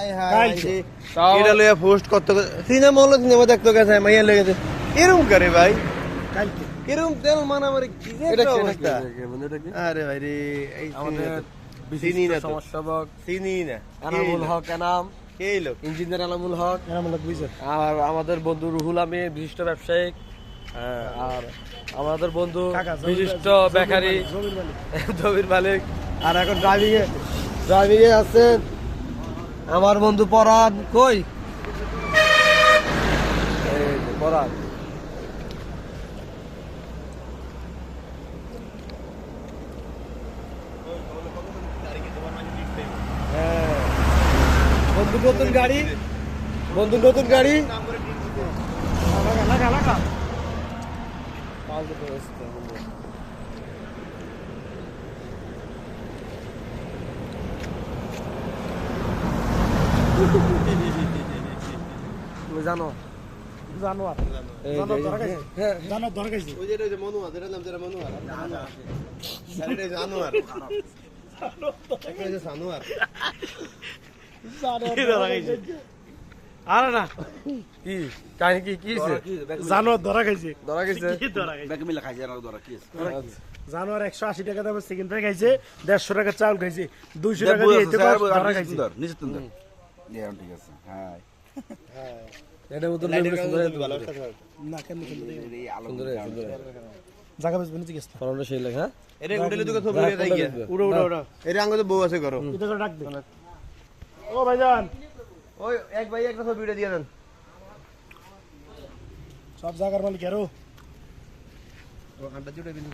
আয় হায় এটা লইয়া পোস্ট করতে সিনেমা হলো সিনেমা দেখতে গেছে মাইয়া লেগেছে এরকম করে ভাই কালকে এরকম তেল মানা মানে কি যে এটা একটা কি অবস্থা এটা কি আরে ভাই রে এই আমাদের চিনি না তো সমাজসেবক চিনি না এনামুল হক এনাম কে লোক ইঞ্জিনিয়ার এনামুল হক এরকম লোক বুঝছে আর আমাদের বন্ধু রুহুল আমির বিশিষ্ট ব্যবসায়িক আর আমাদের বন্ধু কাকা, বিশিষ্ট বেকারি জমির মালিক জমির মালিক আর এখন ড্রাইভিং এ আছেন আমার বন্ধু পরাণ কই এই যে পরাণ হ্যাঁ বন্ধু নতুন গাড়ি লাগা লাগা তুমি জানো জানোয়ার এই জানোয়ার যে- ধরা খাইছে হ্যাঁ জানোয়ার ধরা খাইছে ওই যে মনুয়া যেটা নাম যেটা মনুয়া এটা জানোয়ার এটা যে জানোয়ার জানোয়ার ধরা খাইছে আরে না কি কাহিনী কি হইছে? জানোয়ার ধরা খাইছে ধরা গেছে কি ধরা খাইছে ব্যাকে মিলে খাই জানো ধরা কি জানোয়ার 180 টাকা দামের চিকেন ফ্রাই খাইছে 150 টাকা চাউল খাইছে 200 টাকা দিয়ে এতে ধরা খাইছে নিজে সুন্দর ঠিক আছে হ্যাঁ এটা মতো না কেমন সুন্দর এই আলো সুন্দর সুন্দর জায়গা বেশ বনিতে গেছে ফরমটা সেই লেখা এটা হোটেলে দুটো ছবি উড়ে যাই উড়ো উড়ো উড়ো এর আঙ্গ তো বউ আছে করো এটা করে ডাক দে ও ভাইজান ওই এক ভাই একটা ছবি উড়ে দিয়ে দেন সব জায়গার মালিক আরো ও আন্ডা জুড়ে দিন